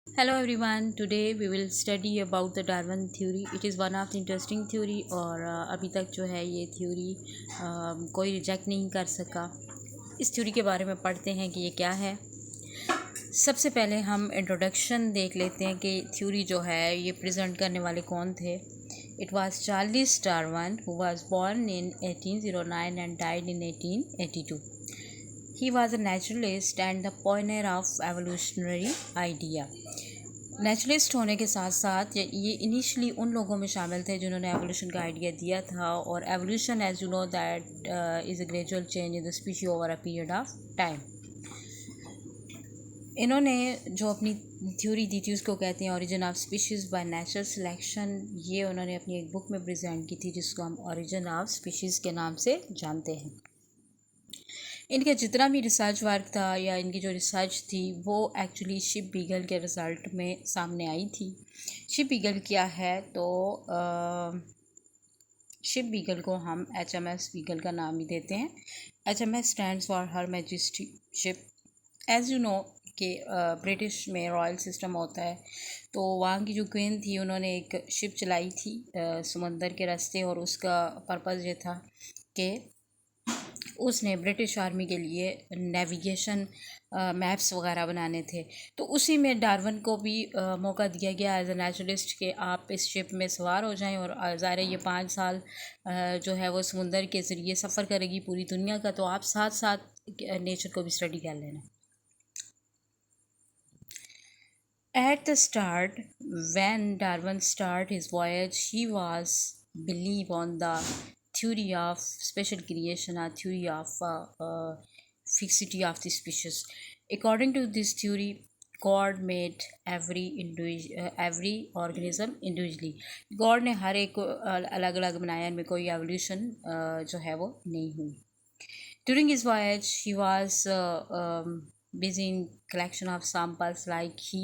Hello everyone. Today we will study about the Darwin theory. It is one of the interesting theory और अभी तक जो है ये थ्योरी कोई रिजेक्ट नहीं कर सका। इस थ्योरी के बारे में पढ़ते हैं कि ये क्या है। सबसे पहले हम इंट्रोडक्शन देख लेते हैं कि थ्योरी जो है ये प्रेजेंट करने वाले कौन थे। It was Charles Darwin who was born in 1809 and died in 1882. He was a naturalist and the pioneer of evolutionary idea. Naturalist होने के साथ साथ ये इनिशियली उन लोगों में शामिल थे जिन्होंने एवोल्यूशन का आइडिया दिया था। और evolution as you know that is a gradual change in the species over a period of time. इन्होंने जो अपनी थ्योरी दी थी उसको कहते हैं origin of species by natural selection. ये उन्होंने अपनी एक बुक में प्रेजेंट की थी जिसको हम ओरिजिन ऑफ स्पीशीज़ के नाम से जानते हैं। इनका जितना भी रिसर्च वर्क था या इनकी जो रिसर्च थी वो एक्चुअली शिप बीगल के रिज़ल्ट में सामने आई थी। शिप बीगल क्या है तो शिप बीगल को हम HMS बीगल का नाम ही देते हैं। HMS stands for her majesty ship. As you know कि ब्रिटिश में रॉयल सिस्टम होता है, तो वहाँ की जो क्वीन थी उन्होंने एक शिप चलाई थी समंदर के रास्ते, और उसका पर्पज़ ये था कि उसने ब्रिटिश आर्मी के लिए नेविगेशन मैप्स वगैरह बनाने थे। तो उसी में डार्विन को भी मौका दिया गया एज ए नेचुरलिस्ट कि आप इस शिप में सवार हो जाएं, और ज़ाहिर है ये 5 साल जो है वो समुंदर के ज़रिए सफ़र करेगी पूरी दुनिया का, तो आप साथ साथ नेचर को भी स्टडी कर लेना। At the start, when Darwin started his voyage, he was believe on the theory of special creation or theory of fixity of the species. According to this theory, God made every organism individually. God ने हर एक को अलग अलग बनाया, इनमें कोई evolution जो है वो नहीं हुई। During his voyage, he was busy in collection of samples, like he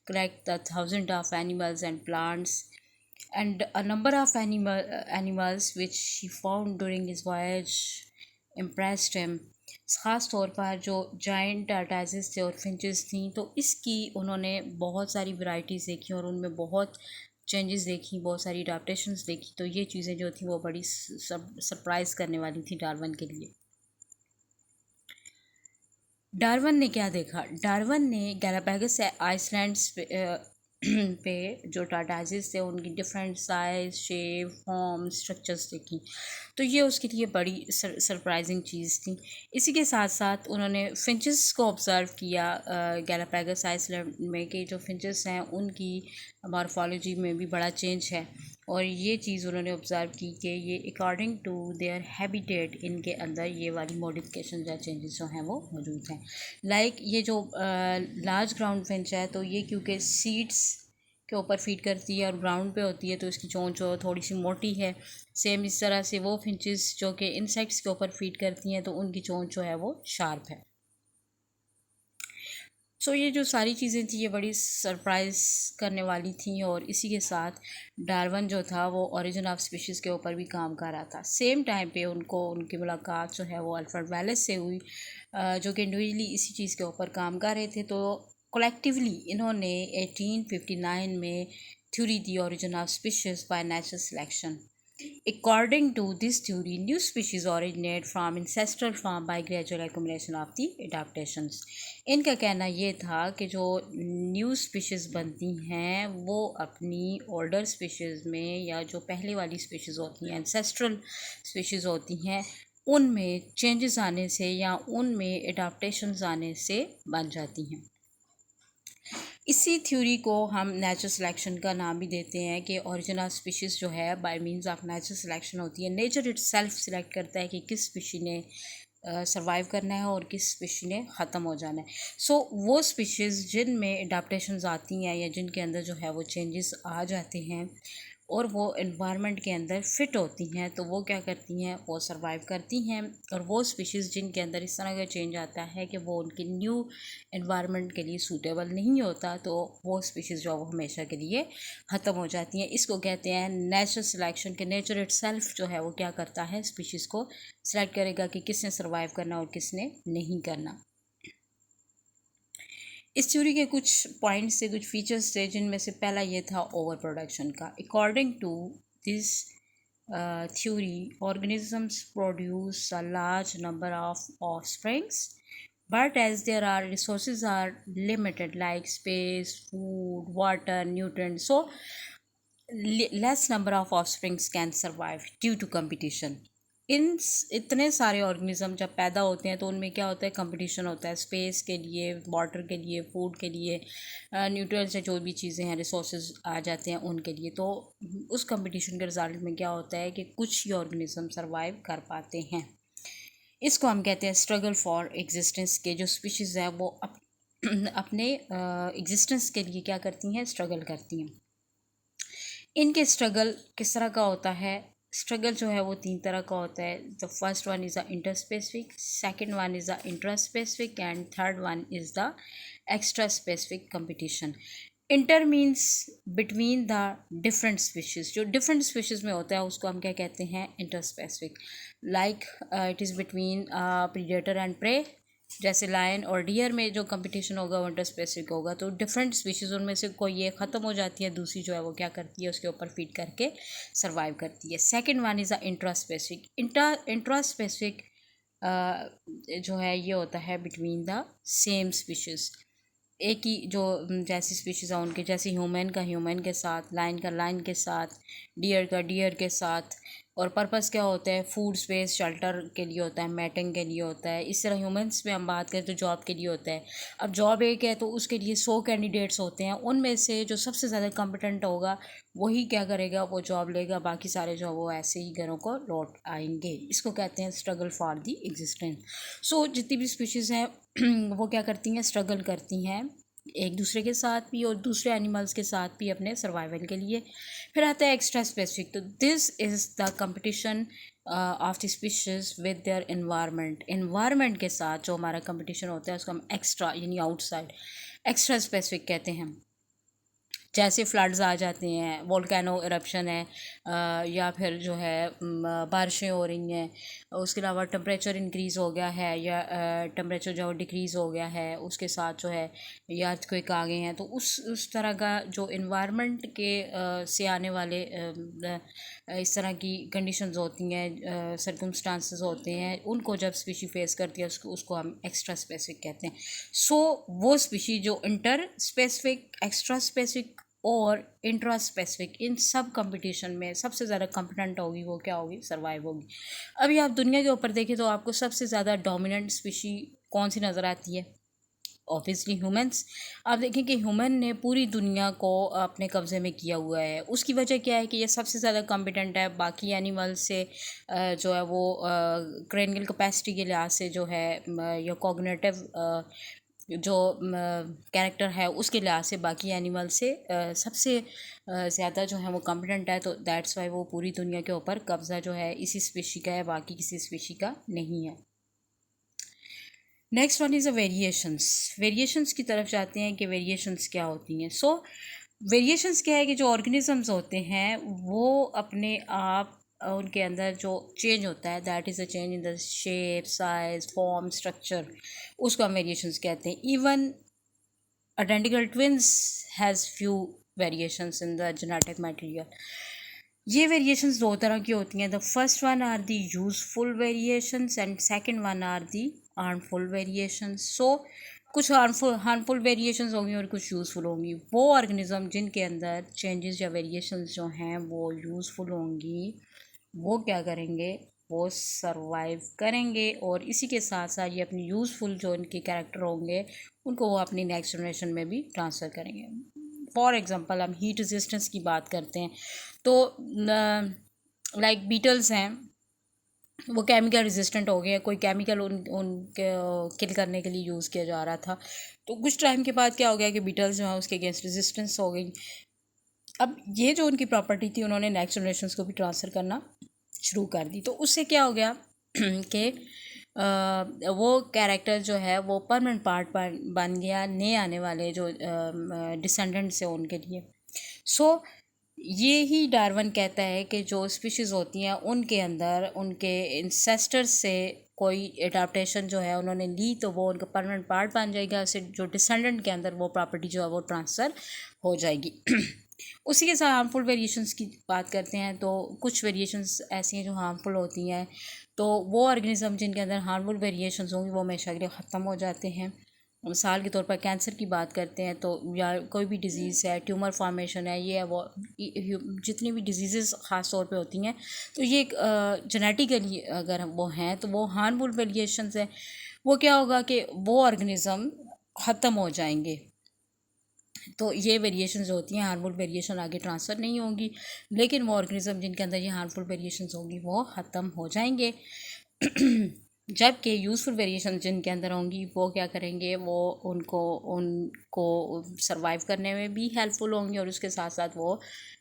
collected thousands of animals and plants, and a number of animals which he found during his voyage impressed him. ख़ास तौर पर जो giant टार्टाइजेस थे और finches थी, तो इसकी उन्होंने बहुत सारी वैरायटीज़ देखी और उनमें बहुत चेंजेस देखी, बहुत सारी अडाप्टेशंस देखी। तो ये चीज़ें जो थी वो बड़ी सरप्राइज़ करने वाली थी डार्विन के लिए। डार्विन ने क्या देखा? डार्विन ने गैलापागोस आइसलैंड्स पे जो टार्टाइजेस थे उनकी different size, shape, form, structures देखी। तो ये उसके लिए बड़ी सरप्राइजिंग चीज़ थी। इसी के साथ साथ उन्होंने फिंचेस को ऑब्ज़र्व किया गैलापागोस आइसलैंड में, कि जो फिंचेस हैं उनकी मॉर्फोलॉजी में भी बड़ा चेंज है। और ये चीज़ उन्होंने ऑब्ज़र्व की कि ये अकॉर्डिंग टू देयर हैबिटेट इनके अंदर ये वाली मॉडिफिकेशन या चेंजेस जो हैं वो मौजूद हैं। लाइक ये जो लार्ज ग्राउंड फिंच है, तो ये क्योंकि सीड्स के ऊपर फीड करती है और ग्राउंड पे होती है, तो इसकी चोंच जो थोड़ी सी मोटी है। सेम इस तरह से वो फिंचेस जो कि इंसेक्ट्स के ऊपर फीड करती हैं, तो उनकी चोंच जो है वो शार्प है। सो ये जो सारी चीज़ें थी ये बड़ी सरप्राइज़ करने वाली थी। और इसी के साथ डार्विन जो था वो ओरिजिन ऑफ स्पीशीज़ के ऊपर भी काम कर रहा था। सेम टाइम पे उनको उनकी मुलाकात जो है वो अल्फ्रेड वेलेस से हुई, जो कि इंडिविजुअली इसी चीज़ के ऊपर काम कर रहे थे। तो कलेक्टिवली इन्होंने 1859 में theory the origin of species by natural selection. According to this theory, new species originate from ancestral form by gradual accumulation of the adaptations. इनका कहना ये था कि जो न्यू स्पीशीज़ बनती हैं वो अपनी ओल्डर स्पीशीज़ में, या जो पहले वाली स्पीशीज़ होती हैं, एंसेस्ट्रल स्पीशीज़ होती हैं, उनमें चेंजेस आने से या उनमें एडाप्टेशंस आने से बन जाती हैं। इसी थ्योरी को हम नेचुरल सिलेक्शन का नाम भी देते हैं, कि ओरिजिन ऑफ स्पीशीज़ जो है by means of natural selection होती है। नेचर इट सेल्फ सिलेक्ट करता है कि किस स्पीशी ने सर्वाइव करना है और किस स्पीशी ने ख़त्म हो जाना है। सो वो स्पीशीज़ जिनमें अडाप्टेशंस आती हैं या जिनके अंदर जो है वो चेंजेस आ जाते हैं और वो इन्वायरमेंट के अंदर फिट होती हैं, तो वो क्या करती हैं, वो सर्वाइव करती हैं। और वो स्पीशीज़ जिनके अंदर इस तरह का चेंज आता है कि वो उनकी न्यू इन्वायरमेंट के लिए सूटेबल नहीं होता, तो वो स्पीशीज़ जो वो हमेशा के लिए ख़त्म हो जाती हैं। इसको कहते हैं नेचुरल सिलेक्शन, के नेचर इटसेल्फ जो है वो क्या करता है, स्पीशीज़ को सिलेक्ट करेगा कि किसने सर्वाइव करना और किसने नहीं करना। इस थ्योरी के कुछ पॉइंट्स थे, कुछ फीचर्स थे, जिनमें से पहला ये था ओवर प्रोडक्शन का। According to this theory, organisms produce a large number of offsprings, but as there are resources are limited like space, food, water, nutrients, so less number of offsprings can survive due to competition. इतने सारे organism जब पैदा होते हैं तो उनमें क्या होता है, कंपटीशन होता है स्पेस के लिए, वाटर के लिए, फूड के लिए, न्यूट्रिएंट्स से जो भी चीज़ें हैं, रिसोर्सेज आ जाते हैं उनके लिए। तो उस कंपटीशन के रिजल्ट में क्या होता है कि कुछ ही ऑर्गेनिज्म सर्वाइव कर पाते हैं। इसको हम कहते हैं स्ट्रगल फॉर एग्जिस्टेंस के जो स्पीशीज़ है वो अपने एग्जिस्टेंस के लिए क्या करती हैं, स्ट्रगल करती हैं। इनके स्ट्रगल किस तरह का होता है? स्ट्रगल जो है वो 3 तरह का होता है। The first one is the inter specific, second one is the intra specific and third one is the extra specific competition. Inter means between the different species, जो डिफरेंट स्पीशीज़ में होता है उसको हम क्या कहते हैं, inter specific. Like it is between predator and prey, जैसे लायन और डियर में जो कंपटीशन होगा वो इंटर स्पेसिफिक होगा। तो डिफरेंट स्पीशीज़ उनमें से कोई ये ख़त्म हो जाती है, दूसरी जो है वो क्या करती है, उसके ऊपर फीड करके सर्वाइव करती है। Second one is a intra specific. Intra specific जो है ये होता है बिटवीन द सेम स्पीशीज़, एक ही जो जैसी स्पीशीज़ है उनके, जैसे ह्यूमन का ह्यूमन के साथ, लाइन का लाइन के साथ, डियर का डियर के साथ। और पर्पस क्या होता है, फूड, स्पेस, शेल्टर के लिए होता है, मैटिंग के लिए होता है। इस तरह ह्यूमंस में हम बात करें तो जॉब के लिए होता है। अब जॉब एक है तो उसके लिए 100 कैंडिडेट्स होते हैं, उनमें से जो सबसे ज़्यादा कॉम्पिटेंट होगा वही क्या करेगा, वो जॉब लेगा, बाकी सारे जो वो ऐसे ही घरों को लौट आएंगे। इसको कहते हैं स्ट्रगल फॉर दी एग्जिस्टेंस। सो जितनी भी स्पीशीज़ हैं वो क्या करती हैं, स्ट्रगल करती हैं एक दूसरे के साथ भी और दूसरे एनिमल्स के साथ भी अपने सर्वाइवल के लिए। फिर आता है एक्स्ट्रा स्पेसिफिक। तो this is the competition of the species with their environment. Environment के साथ जो हमारा कंपटीशन होता है उसको हम एक्स्ट्रा यानी आउटसाइड एक्स्ट्रा स्पेसिफिक कहते हैं। जैसे फ्लड्स आ जाते हैं, वोल्केनो इरप्शन है, या फिर जो है बारिशें हो रही हैं, उसके अलावा टेम्परेचर इंक्रीज़ हो गया है या टेम्परेचर जो डिक्रीज़ हो गया है, उसके साथ जो है या अर्थक्वेक आ गए हैं। तो उस तरह का जो इन्वायरमेंट के से आने वाले इस तरह की कंडीशंस होती हैं, सर्कमस्टांसेस होते हैं, उनको जब स्पीशी फेस करती है उसको हम एक्स्ट्रा स्पेसिफिक कहते हैं। सो वो स्पीशी जो इंटर स्पेसिफिक, एक्स्ट्रा स्पेसिफिक और इंट्रा स्पेसिफिक, इन सब कंपटीशन में सबसे ज़्यादा कॉम्पिटेंट होगी वो क्या होगी, सर्वाइव होगी। अभी आप दुनिया के ऊपर देखें तो आपको सबसे ज़्यादा डोमिनेंट स्पीशी कौन सी नज़र आती है? Obviously humans. आप देखें कि ह्यूमन ने पूरी दुनिया को अपने कब्ज़े में किया हुआ है। उसकी वजह क्या है कि ये सबसे ज़्यादा कॉम्पिटेंट है बाकी एनिमल से, जो है वो क्रेनियल कैपेसिटी के लिहाज से जो है, या कॉग्निटिव जो कैरेक्टर है उसके लिहाज से बाकी एनिमल से सबसे ज़्यादा जो है वो कॉम्पिटेंट है। तो दैट्स वाई वो पूरी दुनिया के ऊपर कब्ज़ा जो है इसी स्पीशी का है, बाकी किसी स्पीशी का नहीं है। Next one is a variations. Variations की तरफ जाते हैं कि वेरिएशंस क्या होती हैं। सो वेरिएशंस क्या है कि जो ऑर्गेनिजम्स होते हैं वो अपने आप उनके अंदर जो चेंज होता है, that is a change in the shape, size, form, structure, उसको हम वेरिएशंस कहते हैं। Even identical twins has few variations in the genetic material. ये वेरिएशंस 2 तरह की होती हैं। The first one are the useful variations and second one are the harmful variations. So कुछ हार्मफुल वेरिएशंस होंगी और कुछ यूज़फुल होंगी। वो ऑर्गेनिज्म जिनके अंदर चेंजेस या वेरिएशंस जो हैं वो यूज़फुल होंगी, वो क्या करेंगे, वो सर्वाइव करेंगे और इसी के साथ साथ ये अपनी यूज़फुल जो इनके कैरेक्टर होंगे उनको वो अपनी नेक्स्ट जनरेशन में भी ट्रांसफ़र करेंगे। फॉर एग्ज़ाम्पल हम हीट रेजिस्टेंस की बात करते हैं तो लाइक बीटल्स हैं, वो केमिकल रेजिस्टेंट हो गए हैं। कोई केमिकल उनके किल करने के लिए यूज़ किया जा रहा था, तो कुछ टाइम के बाद क्या हो गया कि बीटल्स जो है उसके अगेंस्ट रेजिस्टेंस हो गई। अब ये जो उनकी प्रॉपर्टी थी उन्होंने नेक्स्ट जनरेशन को भी ट्रांसफ़र करना शुरू कर दी। तो उससे क्या हो गया कि वो कैरेक्टर जो है वो परमानेंट पार्ट बन गया नए आने वाले जो डिसेंडेंट्स हैं उनके लिए। सो ये ही डार्विन कहता है कि जो स्पीशीज़ होती हैं उनके अंदर उनके इंसेस्टर्स से कोई एडाप्टेशन जो है उन्होंने ली तो वो उनका परमानेंट पार्ट बन जाएगा, उससे जो डिसेंडेंट के अंदर वो प्रॉपर्टी जो है वो ट्रांसफ़र हो जाएगी। उसी के साथ हार्मफुल वेरिएशंस की बात करते हैं तो कुछ वेरिएशंस ऐसी हैं जो हार्मफुल होती हैं, तो वो ऑर्गेनिज्म जिनके अंदर हार्मफुल वेरिएशंस होंगी वो हमेशा के लिए ख़त्म हो जाते हैं। मिसाल के तौर पर कैंसर की बात करते हैं तो, या कोई भी डिज़ीज़ है, ट्यूमर फॉर्मेशन है, ये है वो, जितनी भी डिजीज़ ख़ास तौर पे होती हैं तो ये जेनेटिकली अगर वो हैं तो वो हार्मफुल वेरिएशंस है, वो क्या होगा कि वो ऑर्गेनिज़म ख़त्म हो जाएंगे। तो ये वेरिएशंस जो होती हैं हार्मफुल वेरिएशन आगे ट्रांसफ़र नहीं होंगी, लेकिन वो ऑर्गेनिज्म जिनके अंदर ये हार्मफुल वेरिएशंस होंगी वो ख़त्म हो जाएंगे। जबकि यूज़फुल वेरिएशन जिनके अंदर होंगी वो क्या करेंगे, वो उनको उनको सर्वाइव करने में भी हेल्पफुल होंगे और उसके साथ साथ वो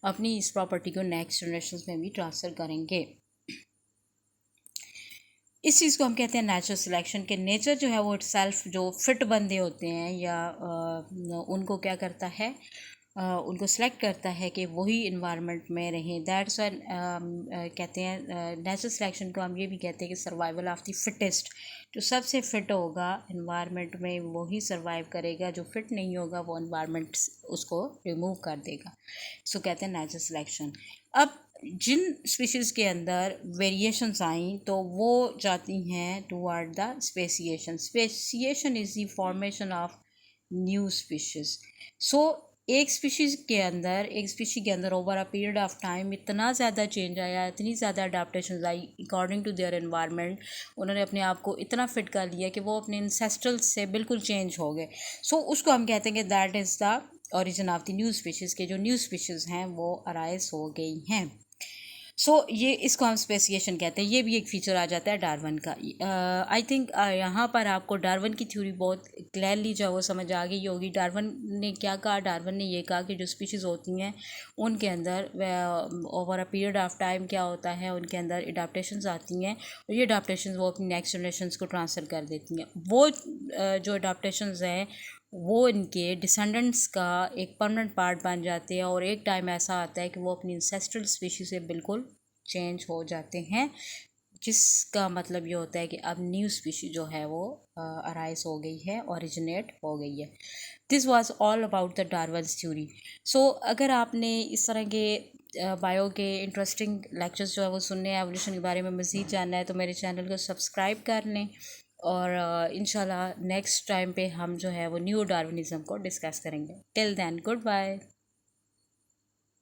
अपनी इस प्रॉपर्टी को नेक्स्ट जनरेशन में भी ट्रांसफ़र करेंगे। इस चीज़ को हम कहते हैं नेचुरल सिलेक्शन के। नेचर जो है वो इटसेल्फ जो फिट बंदे होते हैं या उनको क्या करता है, उनको सेलेक्ट करता है कि वही इन्वायरमेंट में रहें। दैट्स व्हाई कहते हैं नेचुरल सिलेक्शन को हम ये भी कहते हैं कि सर्वाइवल ऑफ द फिटेस्ट। जो सबसे फिट होगा इन्वायरमेंट में वही सर्वाइव करेगा, जो फिट नहीं होगा वो इन्वायरमेंट उसको रिमूव कर देगा। इसको कहते हैं नेचुरल सिलेक्शन। अब जिन स्पीशीज़ के अंदर वेरिएशंस आई तो वो जाती हैं toward the speciation. Speciation is the formation of new species. So एक स्पीशीज़ के अंदर, एक स्पीशी के अंदर over a period of time इतना ज़्यादा चेंज आया, इतनी ज़्यादा अडाप्टेशन आई अकॉर्डिंग टू देयर एनवायरनमेंट, उन्होंने अपने आप को इतना फिट कर लिया कि वो अपने इंसेस्ट्रल से बिल्कुल चेंज हो गए। सो उसको हम कहते हैं कि that is the origin of the new species के जो न्यू स्पीशीज़ हैं वो अराइज हो गई हैं। ये इसको हम स्पेसिएशन कहते हैं। ये भी एक फ़ीचर आ जाता है डार्विन का। आई थिंक यहाँ पर आपको डार्विन की थ्योरी बहुत क्लियरली जो वो समझ आ गई होगी। डार्विन ने क्या कहा, डार्विन ने ये कहा कि जो स्पीशीज़ होती हैं उनके अंदर over a period of time क्या होता है, उनके अंदर अडाप्टेशंस आती हैं और ये अडाप्टेशंस वो अपनी नेक्स्ट जनरेशन्स को ट्रांसफ़र कर देती हैं। वो जो अडाप्टेशंस हैं वो इनके डिसेंडेंट्स का एक परमानेंट पार्ट बन जाते हैं और एक टाइम ऐसा आता है कि वो अपनी इंसेस्ट्रल स्पीशीज़ से बिल्कुल चेंज हो जाते हैं, जिसका मतलब ये होता है कि अब न्यू स्पीशीज जो है वो अराइज हो गई है, ओरिजिनेट हो गई है। This was all about the Darwin's theory. अगर आपने इस तरह के बायो के इंटरेस्टिंग लेक्चर्स जो है वो सुनने हैं, एवोल्यूशन के बारे में मज़ीद जानना है तो मेरे चैनल को सब्सक्राइब कर लें और इंशाल्लाह नेक्स्ट टाइम पे हम जो है वो न्यू डार्विनिज़म को डिस्कस करेंगे। Till then good bye.